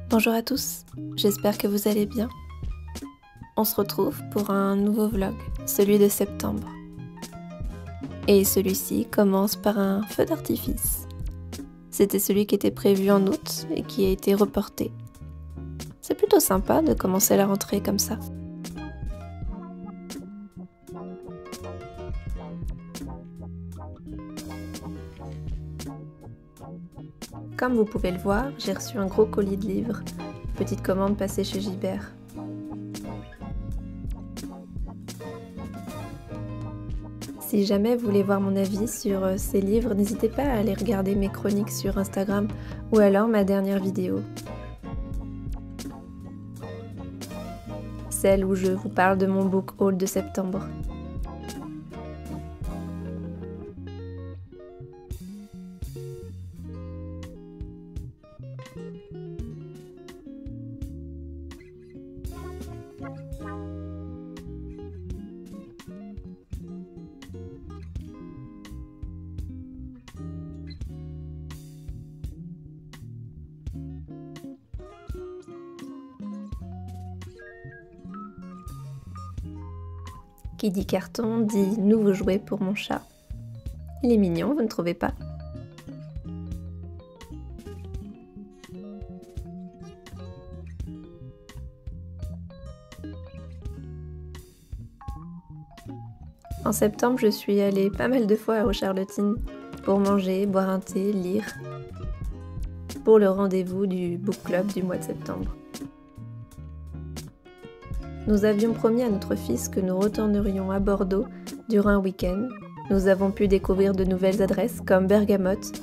Bonjour à tous, j'espère que vous allez bien. On se retrouve pour un nouveau vlog, celui de septembre. Et celui-ci commence par un feu d'artifice. C'était celui qui était prévu en août et qui a été reporté. C'est plutôt sympa de commencer la rentrée comme ça. Comme vous pouvez le voir, j'ai reçu un gros colis de livres, petite commande passée chez Gibert. Si jamais vous voulez voir mon avis sur ces livres, n'hésitez pas à aller regarder mes chroniques sur Instagram ou alors ma dernière vidéo. Celle où je vous parle de mon book haul de septembre. Qui dit carton dit nouveau jouet pour mon chat. Il est mignon, vous ne trouvez pas? En septembre, je suis allée pas mal de fois au Charlottine pour manger, boire un thé, lire, pour le rendez-vous du book club du mois de septembre. Nous avions promis à notre fils que nous retournerions à Bordeaux durant un week-end. Nous avons pu découvrir de nouvelles adresses comme Bergamote,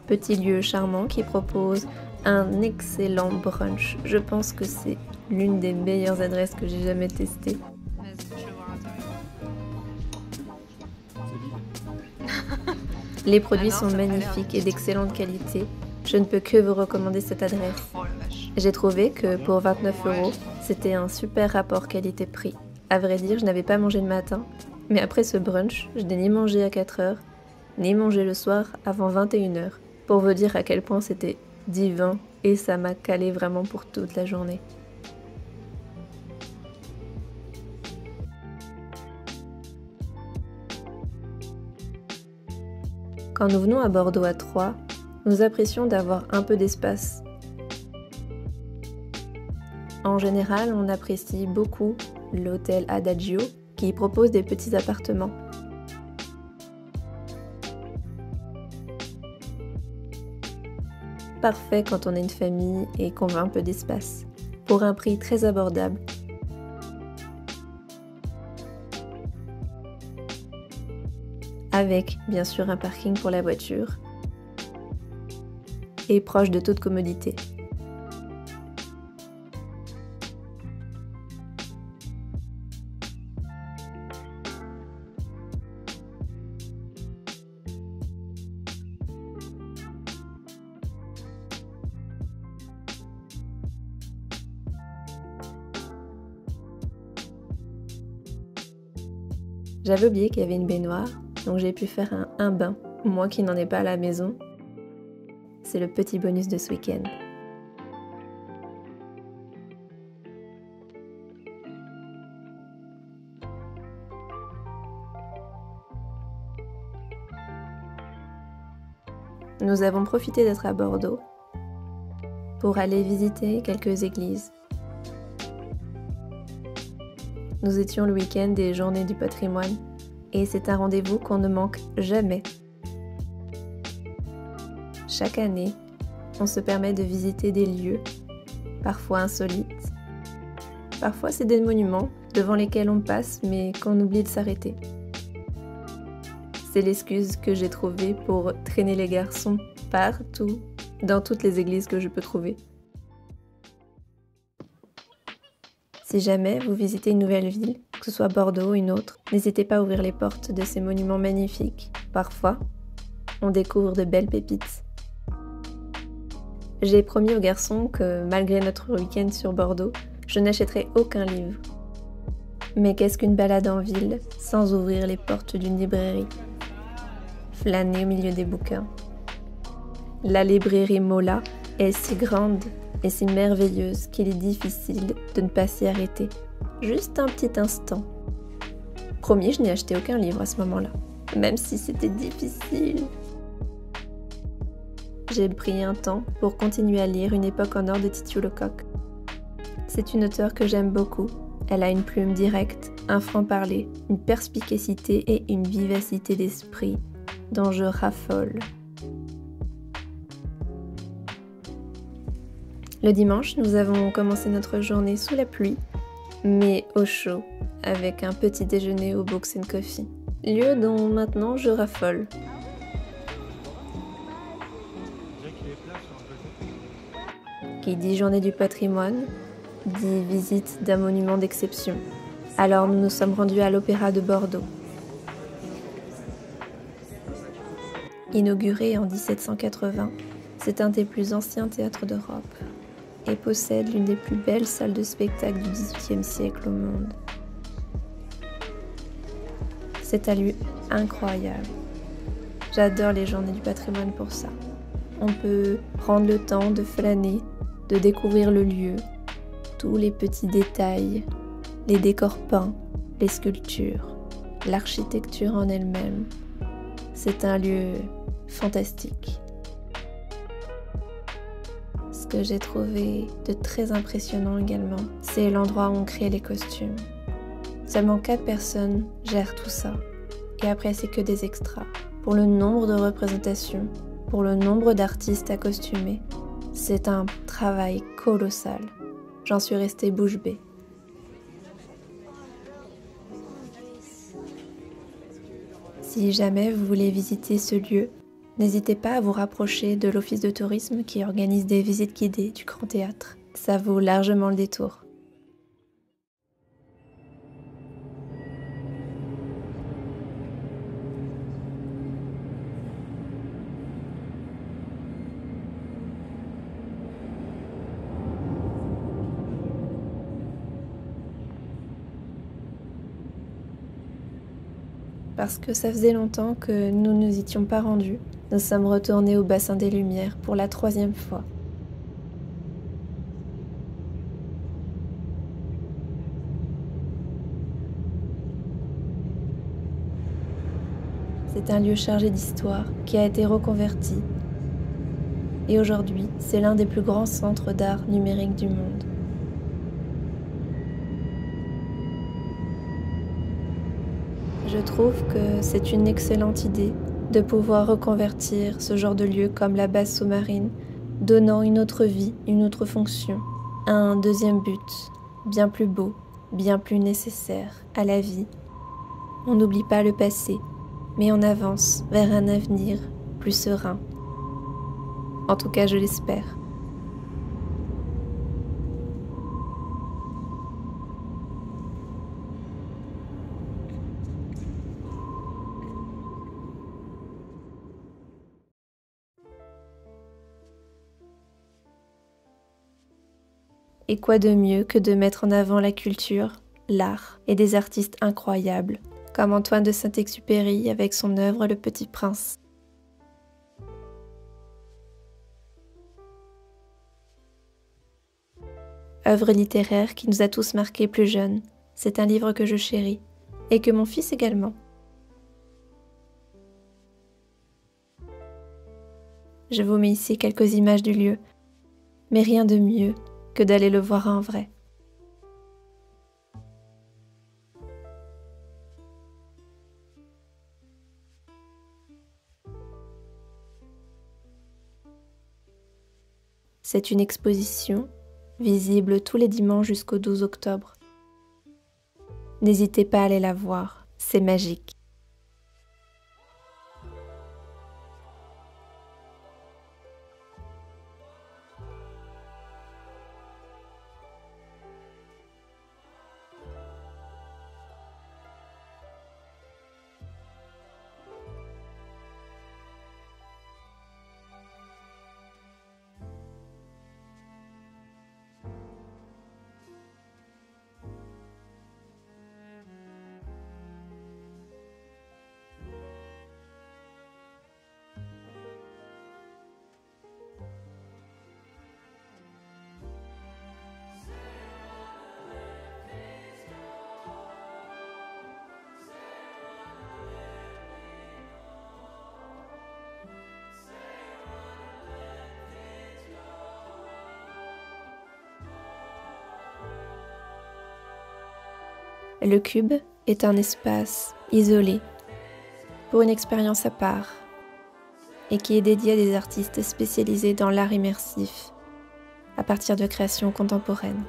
petit lieu charmant qui propose un excellent brunch. Je pense que c'est l'une des meilleures adresses que j'ai jamais testées. Les produits sont magnifiques et d'excellente qualité. Je ne peux que vous recommander cette adresse. J'ai trouvé que pour 29 €, c'était un super rapport qualité-prix. À vrai dire, je n'avais pas mangé le matin, mais après ce brunch, je n'ai ni mangé à 4 h, ni mangé le soir avant 21 h, pour vous dire à quel point c'était divin et ça m'a calé vraiment pour toute la journée. Quand nous venons à Bordeaux à 3, nous apprécions d'avoir un peu d'espace. En général, on apprécie beaucoup l'hôtel Adagio qui propose des petits appartements. Parfait quand on est une famille et qu'on veut un peu d'espace, pour un prix très abordable. Avec bien sûr un parking pour la voiture et proche de toute commodité. J'avais oublié qu'il y avait une baignoire, donc j'ai pu faire un bain, moi qui n'en ai pas à la maison. C'est le petit bonus de ce week-end. Nous avons profité d'être à Bordeaux pour aller visiter quelques églises. Nous étions le week-end des Journées du patrimoine et c'est un rendez-vous qu'on ne manque jamais. Chaque année, on se permet de visiter des lieux, parfois insolites. Parfois c'est des monuments devant lesquels on passe mais qu'on oublie de s'arrêter. C'est l'excuse que j'ai trouvée pour traîner les garçons partout, dans toutes les églises que je peux trouver. Si jamais vous visitez une nouvelle ville, que ce soit Bordeaux ou une autre, n'hésitez pas à ouvrir les portes de ces monuments magnifiques. Parfois, on découvre de belles pépites. J'ai promis aux garçons que malgré notre week-end sur Bordeaux, je n'achèterai aucun livre. Mais qu'est-ce qu'une balade en ville sans ouvrir les portes d'une librairie? Flâner au milieu des bouquins. La librairie Mola est si grande et si merveilleuse qu'il est difficile de ne pas s'y arrêter. Juste un petit instant. Promis, je n'ai acheté aucun livre à ce moment-là, même si c'était difficile. J'ai pris un temps pour continuer à lire Une époque en or de Titu Lecoq. C'est une auteure que j'aime beaucoup. Elle a une plume directe, un franc-parler, une perspicacité et une vivacité d'esprit dont je raffole. Le dimanche, nous avons commencé notre journée sous la pluie, mais au chaud, avec un petit déjeuner au Books & Coffee, lieu dont maintenant je raffole. Qui dit journée du patrimoine, dit visite d'un monument d'exception. Alors nous nous sommes rendus à l'Opéra de Bordeaux. Inauguré en 1780, c'est un des plus anciens théâtres d'Europe et possède l'une des plus belles salles de spectacle du XVIIIe siècle au monde. C'est un lieu incroyable. J'adore les journées du patrimoine pour ça. On peut prendre le temps de flâner, de découvrir le lieu, tous les petits détails, les décors peints, les sculptures, l'architecture en elle-même. C'est un lieu fantastique. Ce que j'ai trouvé de très impressionnant également, c'est l'endroit où on crée les costumes. Seulement 4 personnes gèrent tout ça. Et après, c'est que des extras. Pour le nombre de représentations, pour le nombre d'artistes à costumer, c'est un travail colossal. J'en suis restée bouche bée. Si jamais vous voulez visiter ce lieu, n'hésitez pas à vous rapprocher de l'office de tourisme qui organise des visites guidées du Grand Théâtre. Ça vaut largement le détour. Parce que ça faisait longtemps que nous ne nous étions pas rendus, nous sommes retournés au bassin des Lumières pour la 3e fois. C'est un lieu chargé d'histoire qui a été reconverti. Et aujourd'hui, c'est l'un des plus grands centres d'art numérique du monde. Je trouve que c'est une excellente idée de pouvoir reconvertir ce genre de lieu comme la base sous-marine, donnant une autre vie, une autre fonction, un deuxième but, bien plus beau, bien plus nécessaire à la vie. On n'oublie pas le passé, mais on avance vers un avenir plus serein. En tout cas, je l'espère. Et quoi de mieux que de mettre en avant la culture, l'art et des artistes incroyables, comme Antoine de Saint-Exupéry avec son œuvre Le Petit Prince. Œuvre littéraire qui nous a tous marqués plus jeunes. C'est un livre que je chéris, et que mon fils également. Je vous mets ici quelques images du lieu, mais rien de mieux que d'aller le voir en vrai. C'est une exposition visible tous les dimanches jusqu'au 12 octobre. N'hésitez pas à aller la voir, c'est magique. Le cube est un espace isolé pour une expérience à part et qui est dédié à des artistes spécialisés dans l'art immersif à partir de créations contemporaines.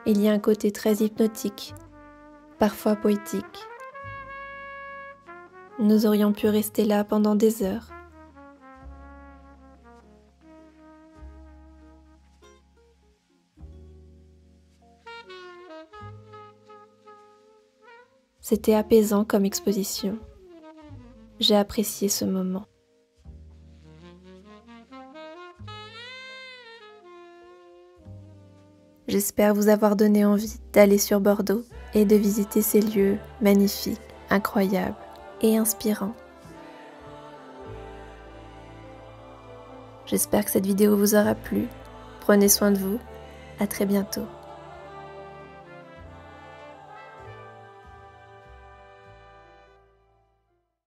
Il y a un côté très hypnotique, parfois poétique. Nous aurions pu rester là pendant des heures. C'était apaisant comme exposition. J'ai apprécié ce moment. J'espère vous avoir donné envie d'aller sur Bordeaux et de visiter ces lieux magnifiques, incroyables et inspirants. J'espère que cette vidéo vous aura plu. Prenez soin de vous. À très bientôt.